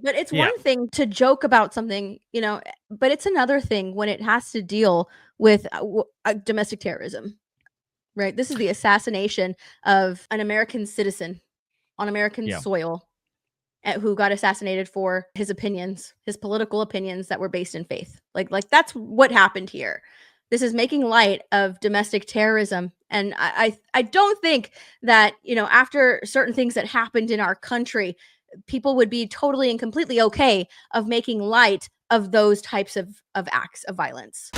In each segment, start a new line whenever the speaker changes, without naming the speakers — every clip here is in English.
But it's
Yeah.
one thing to joke about something, but it's another thing when it has to deal with domestic terrorism, right? This is the assassination of an American citizen on American
Yeah.
soil who got assassinated for his opinions, his political opinions that were based in faith. Like that's what happened here. This is making light of domestic terrorism. And I don't think that, after certain things that happened in our country, people would be totally and completely okay of making light of those types of acts of violence.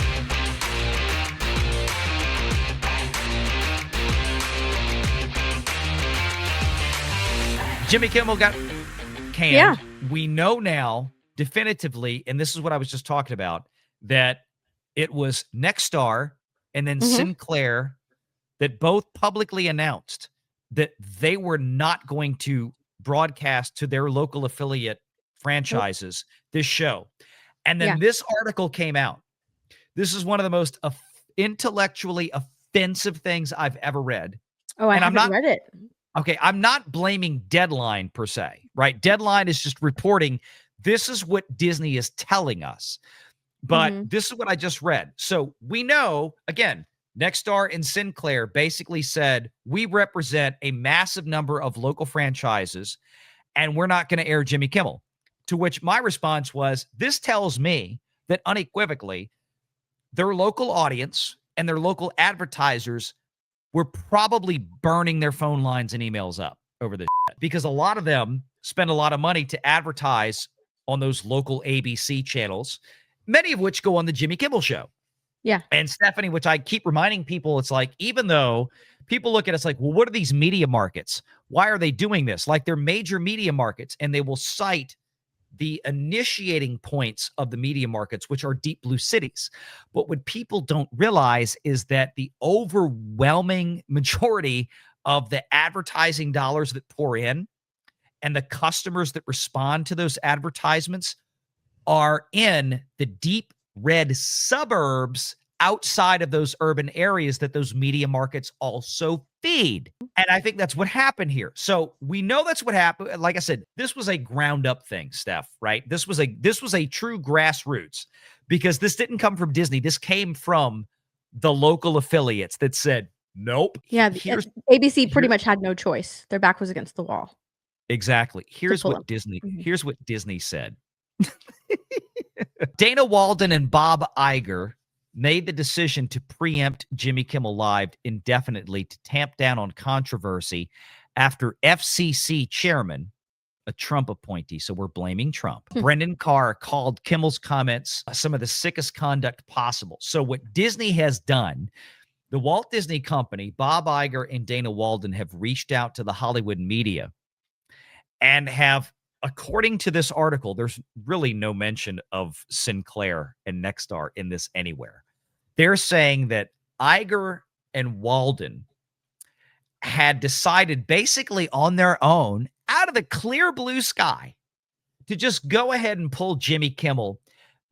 Jimmy Kimmel got canned.
Yeah.
We know now definitively, and this is what I was just talking about, that it was Nexstar and then Sinclair that both publicly announced that they were not going to broadcast to their local affiliate franchises this show. And then this article came out. This is one of the most intellectually offensive things I've ever read.
Oh, I haven't read it.
Okay, I'm not blaming Deadline per se, right? Deadline is just reporting this is what Disney is telling us. But this is what I just read. So we know, again, Nexstar and Sinclair basically said, we represent a massive number of local franchises, and we're not going to air Jimmy Kimmel. To which my response was, this tells me that unequivocally, their local audience and their local advertisers were probably burning their phone lines and emails up over this shit, because a lot of them spend a lot of money to advertise on those local ABC channels, many of which go on the Jimmy Kimmel show.
Yeah.
And Stephanie, which I keep reminding people, it's like, even though people look at us like, well, what are these media markets? Why are they doing this? Like, they're major media markets, and they will cite the initiating points of the media markets, which are deep blue cities. But what people don't realize is that the overwhelming majority of the advertising dollars that pour in and the customers that respond to those advertisements are in the deep red suburbs outside of those urban areas that those media markets also feed. And I think that's what happened here. So we know that's what happened. Like I said, this was a ground up thing, Steph, right? This was a true grassroots, because this didn't come from Disney. This came from the local affiliates that said, nope.
Yeah. ABC pretty much had no choice. Their back was against the wall.
Exactly. Here's what Disney said. Dana Walden and Bob Iger made the decision to preempt Jimmy Kimmel Live indefinitely to tamp down on controversy after FCC chairman, a Trump appointee, so we're blaming Trump, Brendan Carr, called Kimmel's comments some of the sickest conduct possible. So what Disney has done, the Walt Disney Company, Bob Iger and Dana Walden have reached out to the Hollywood media and have, according to this article, there's really no mention of Sinclair and Nexstar in this anywhere. They're saying that Iger and Walden had decided basically on their own, out of the clear blue sky, to just go ahead and pull Jimmy Kimmel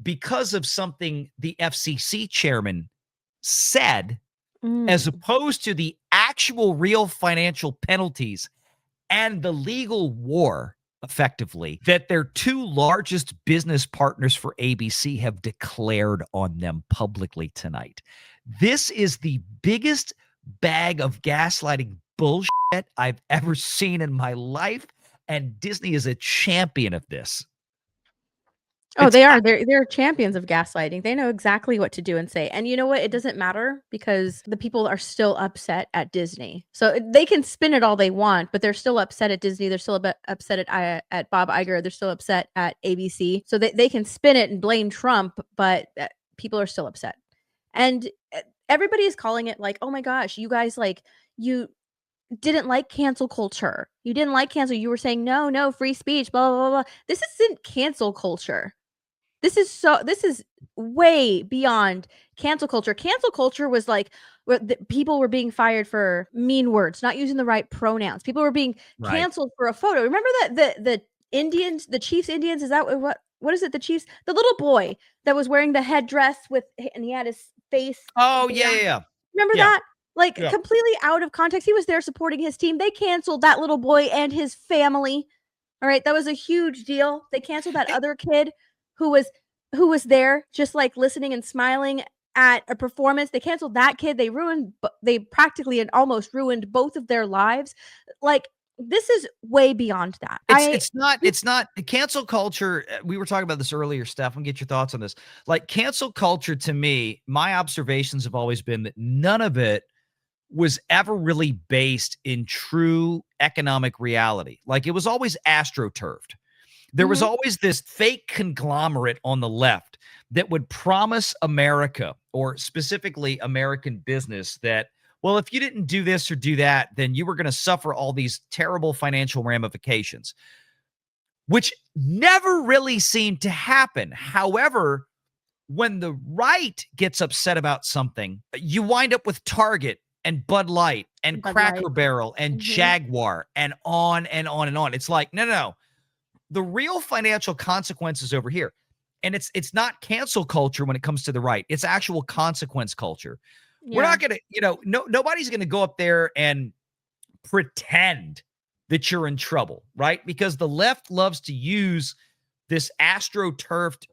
because of something the FCC chairman said, as opposed to the actual real financial penalties and the legal war, effectively, that their two largest business partners for ABC have declared on them publicly tonight. This is the biggest bag of gaslighting bullshit I've ever seen in my life, and Disney is a champion of this.
Oh, they are. They're champions of gaslighting. They know exactly what to do and say. And you know what? It doesn't matter, because the people are still upset at Disney. So they can spin it all they want, but they're still upset at Disney. They're still upset at Bob Iger. They're still upset at ABC. So they can spin it and blame Trump, but people are still upset. And everybody is calling it like, oh my gosh, you guys, like, you didn't like cancel culture. You didn't like cancel. You were saying, no, free speech, blah, blah, blah. This isn't cancel culture. This is way beyond cancel culture. Cancel culture was like where people were being fired for mean words, not using the right pronouns. People were being canceled for a photo. Remember that the Indians, the Chiefs Indians, is that what is it? The Chiefs, the little boy that was wearing the headdress and he had his face.
Oh, yeah.
Remember that? Like, completely out of context. He was there supporting his team. They canceled that little boy and his family All right, that was a huge deal. They canceled that other kid who was who was there just like listening and smiling at a performance. They canceled that kid. They practically and almost ruined both of their lives. Like this is way beyond that.
It's not cancel culture. We were talking about this earlier, Steph. I'm get your thoughts on this. Like cancel culture to me, my observations have always been that none of it was ever really based in true economic reality. Like it was always astroturfed. There was
Mhm.
always this fake conglomerate on the left that would promise America, or specifically American business, that, well, if you didn't do this or do that, then you were going to suffer all these terrible financial ramifications, which never really seemed to happen. However, when the right gets upset about something, you wind up with Target and Bud Light and
Bud Light.
Cracker Barrel and
Mhm.
Jaguar and on and on and on. It's like, no, no, no. The real financial consequences over here. And it's not cancel culture when it comes to the right. It's actual consequence culture. We're
Yeah.
not going to, nobody's going to go up there and pretend that you're in trouble, right? Because the left loves to use this astroturfed,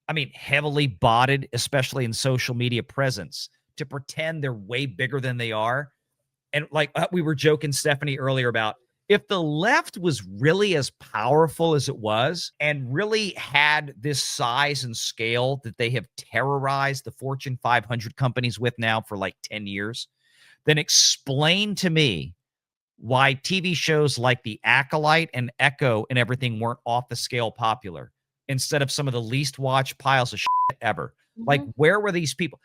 I mean, heavily botted, especially in social media presence, to pretend they're way bigger than they are. And like we were joking, Stephanie, earlier about, if the left was really as powerful as it was and really had this size and scale that they have terrorized the Fortune 500 companies with now for like 10 years, then explain to me why TV shows like The Acolyte and Echo and everything weren't off the scale popular instead of some of the least watched piles of shit ever. Like,
Mhm.
where were these people?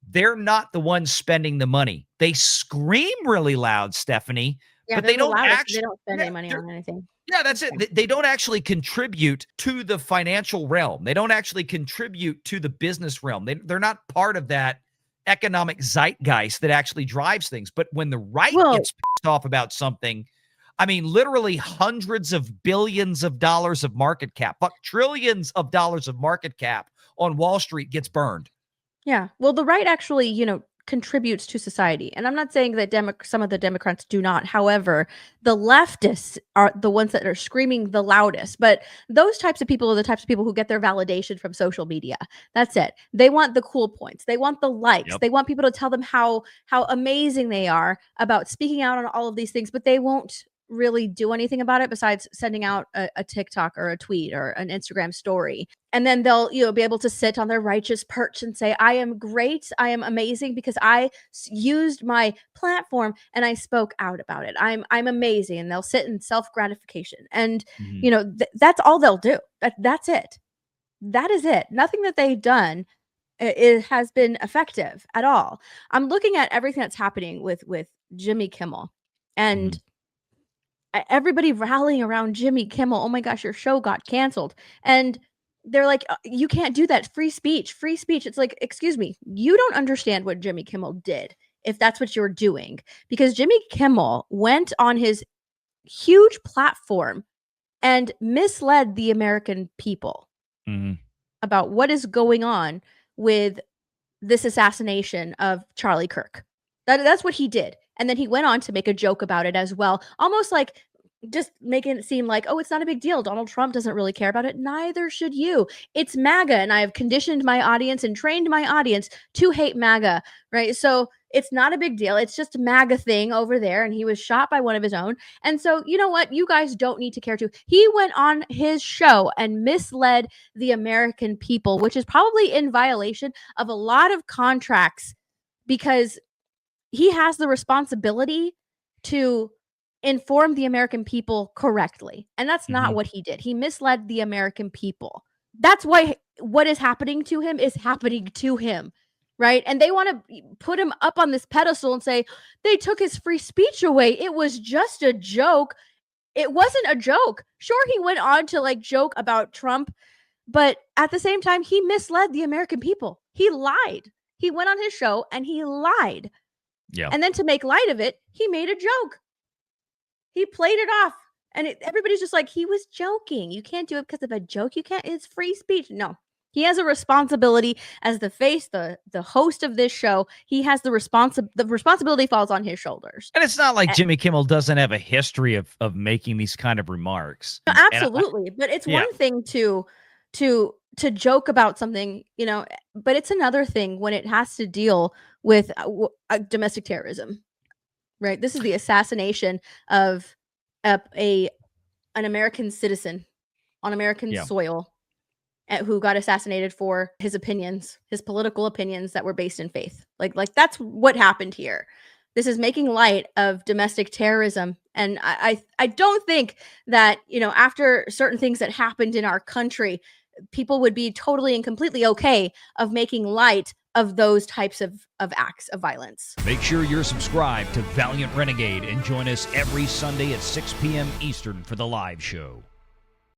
They're not the ones spending the money. They scream really loud, Stephanie,
Yeah,
but
they're
they
the
don't
loudest. They
actually,
don't spend
yeah,
any money on anything.
yeah, that's it.
Yeah.
They don't actually contribute to the financial realm. They don't actually contribute to the business realm. They're not part of that economic zeitgeist that actually drives things. But when the right
Well,
gets pissed off about something, I mean, literally hundreds of billions of dollars of market cap, but trillions of dollars of market cap on Wall Street gets burned.
yeah. Well, the right actually, contributes to society. And I'm not saying that some of the Democrats do not. However, the leftists are the ones that are screaming the loudest. But those types of people are the types of people who get their validation from social media. That's it. They want the cool points. They want the likes.
Yep.
They want people to tell them how amazing they are about speaking out on all of these things, but they won't really do anything about it besides sending out a TikTok or a tweet or an Instagram story. And then they'll, be able to sit on their righteous perch and say, I am great. I am amazing because used my platform and I spoke out about it. I'm amazing. And they'll sit in self gratification. And,
Mhm.
that's all they'll do. That's it. That is it. Nothing that they've done it has been effective at all. I'm looking at everything that's happening with Jimmy Kimmel and
Mhm.
everybody rallying around Jimmy Kimmel. Oh my gosh, your show got canceled. And they're like, you can't do that. Free speech, free speech. It's like, excuse me, you don't understand what Jimmy Kimmel did if that's what you're doing. Because Jimmy Kimmel went on his huge platform and misled the American people
Mhm.
about what is going on with this assassination of Charlie Kirk. That's what he did. And then he went on to make a joke about it as well, almost like just making it seem like, oh, it's not a big deal. Donald Trump doesn't really care about it. Neither should you. It's MAGA, and I have conditioned my audience and trained my audience to hate MAGA, right? So it's not a big deal. It's just a MAGA thing over there, and he was shot by one of his own. And so, you know what? You guys don't need to care too. He went on his show and misled the American people, which is probably in violation of a lot of contracts because he has the responsibility to inform the American people correctly. And that's not
Mhm.
what he did. He misled the American people. That's why what is happening to him is happening to him. Right. And they want to put him up on this pedestal and say they took his free speech away. It was just a joke. It wasn't a joke. Sure, he went on to like joke about Trump, but at the same time, he misled the American people. He lied. He went on his show and he lied.
Yeah.
And then to make light of it, he made a joke. He played it off. And everybody's just like, he was joking. You can't do it because of a joke. You can't, it's free speech. No. He has a responsibility as the face, the host of this show. He has the responsibility falls on his shoulders.
And it's not like Jimmy Kimmel doesn't have a history of making these kind of remarks. And
Absolutely, but it's
yeah,
one thing to joke about something, but it's another thing when it has to deal with domestic terrorism, right? This is the assassination of a an American citizen on American
yeah.
soil who got assassinated for his opinions, his political opinions that were based in faith. Like that's what happened here. This is making light of domestic terrorism, and I don't think that after certain things that happened in our country, people would be totally and completely okay of making light of those types of acts of violence.
Make sure you're subscribed to Valiant Renegade and join us every Sunday at 6 p.m. Eastern for the live show.